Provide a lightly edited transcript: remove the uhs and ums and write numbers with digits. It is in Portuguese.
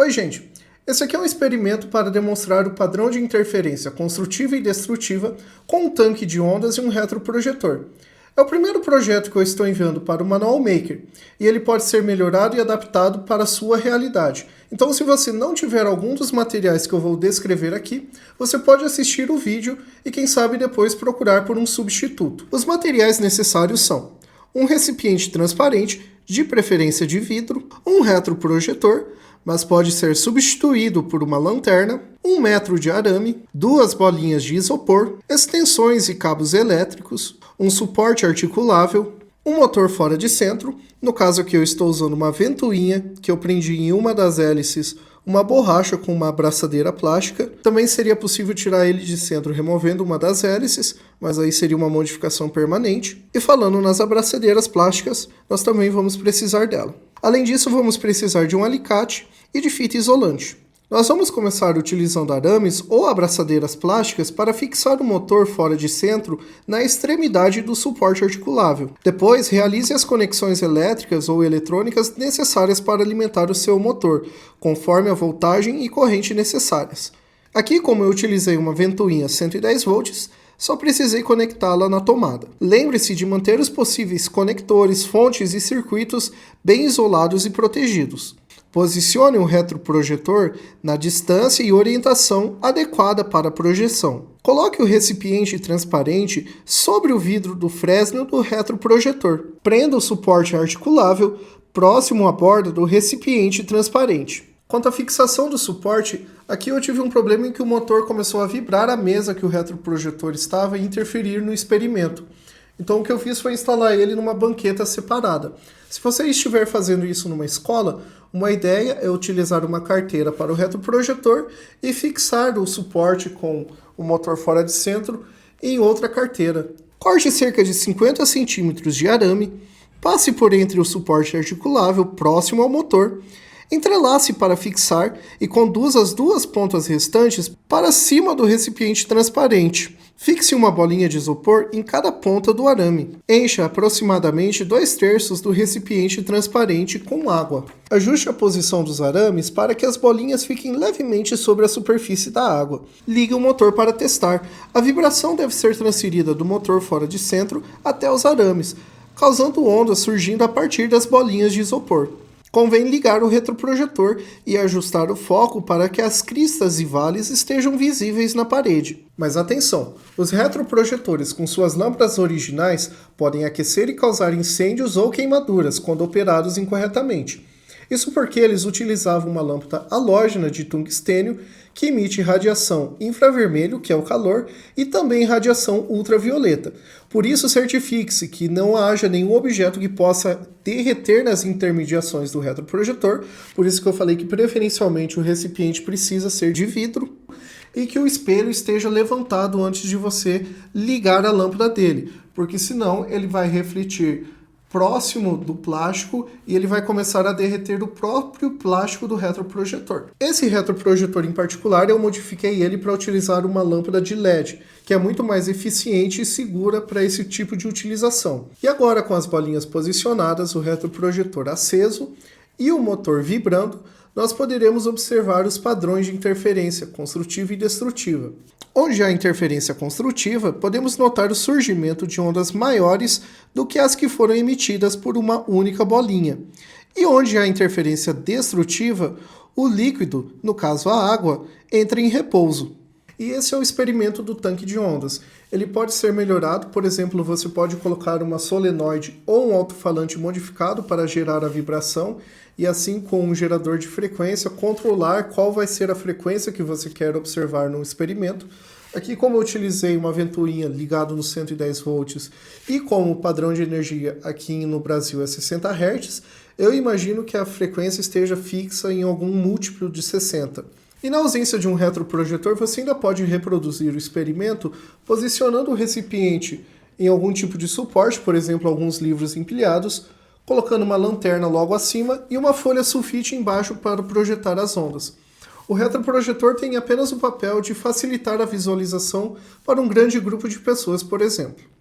Oi, gente! Esse aqui é um experimento para demonstrar o padrão de interferência construtiva e destrutiva com um tanque de ondas e um retroprojetor. É o primeiro projeto que eu estou enviando para o Manual Maker, e ele pode ser melhorado e adaptado para a sua realidade. Então, se você não tiver algum dos materiais que eu vou descrever aqui, você pode assistir o vídeo e, quem sabe, depois procurar por um substituto. Os materiais necessários são um recipiente transparente, de preferência de vidro, um retroprojetor, mas pode ser substituído por uma lanterna, 1 metro de arame, 2 bolinhas de isopor, extensões e cabos elétricos, um suporte articulável, um motor fora de centro, no caso aqui eu estou usando uma ventoinha que eu prendi em uma das hélices, uma borracha com uma abraçadeira plástica. Também seria possível tirar ele de centro removendo uma das hélices, mas aí seria uma modificação permanente. E falando nas abraçadeiras plásticas, nós também vamos precisar dela. Além disso, vamos precisar de um alicate e de fita isolante. Nós vamos começar utilizando arames ou abraçadeiras plásticas para fixar o motor fora de centro na extremidade do suporte articulável. Depois, realize as conexões elétricas ou eletrônicas necessárias para alimentar o seu motor, conforme a voltagem e corrente necessárias. Aqui, como eu utilizei uma ventoinha 110 volts, só precisei conectá-la na tomada. Lembre-se de manter os possíveis conectores, fontes e circuitos bem isolados e protegidos. Posicione o retroprojetor na distância e orientação adequada para a projeção. Coloque o recipiente transparente sobre o vidro do Fresnel do retroprojetor. Prenda o suporte articulável próximo à borda do recipiente transparente. Quanto à fixação do suporte, aqui eu tive um problema em que o motor começou a vibrar a mesa que o retroprojetor estava e interferir no experimento. Então o que eu fiz foi instalar ele numa banqueta separada. Se você estiver fazendo isso numa escola, uma ideia é utilizar uma carteira para o retroprojetor e fixar o suporte com o motor fora de centro em outra carteira. Corte cerca de 50 centímetros de arame, passe por entre o suporte articulável próximo ao motor, entrelace para fixar e conduza as duas pontas restantes para cima do recipiente transparente. Fixe uma bolinha de isopor em cada ponta do arame. Encha aproximadamente 2/3 do recipiente transparente com água. Ajuste a posição dos arames para que as bolinhas fiquem levemente sobre a superfície da água. Ligue o motor para testar. A vibração deve ser transferida do motor fora de centro até os arames, causando ondas surgindo a partir das bolinhas de isopor. Convém ligar o retroprojetor e ajustar o foco para que as cristas e vales estejam visíveis na parede. Mas atenção, os retroprojetores com suas lâmpadas originais podem aquecer e causar incêndios ou queimaduras quando operados incorretamente. Isso porque eles utilizavam uma lâmpada halógena de tungstênio que emite radiação infravermelho, que é o calor, e também radiação ultravioleta. Por isso, certifique-se que não haja nenhum objeto que possa derreter nas intermediações do retroprojetor. Por isso que eu falei que preferencialmente o recipiente precisa ser de vidro e que o espelho esteja levantado antes de você ligar a lâmpada dele, porque senão ele vai refletir próximo do plástico e ele vai começar a derreter o próprio plástico do retroprojetor. Esse retroprojetor em particular, eu modifiquei ele para utilizar uma lâmpada de LED, que é muito mais eficiente e segura para esse tipo de utilização. E agora, com as bolinhas posicionadas, o retroprojetor aceso e o motor vibrando, nós poderemos observar os padrões de interferência construtiva e destrutiva. Onde há interferência construtiva, podemos notar o surgimento de ondas maiores do que as que foram emitidas por uma única bolinha. E onde há interferência destrutiva, o líquido, no caso a água, entra em repouso. E esse é o experimento do tanque de ondas. Ele pode ser melhorado, por exemplo, você pode colocar uma solenoide ou um alto-falante modificado para gerar a vibração e assim com um gerador de frequência controlar qual vai ser a frequência que você quer observar no experimento. Aqui, como eu utilizei uma ventoinha ligado no 110 volts e como o padrão de energia aqui no Brasil é 60 Hz, eu imagino que a frequência esteja fixa em algum múltiplo de 60. E na ausência de um retroprojetor, você ainda pode reproduzir o experimento posicionando o recipiente em algum tipo de suporte, por exemplo, alguns livros empilhados, colocando uma lanterna logo acima e uma folha sulfite embaixo para projetar as ondas. O retroprojetor tem apenas o papel de facilitar a visualização para um grande grupo de pessoas, por exemplo.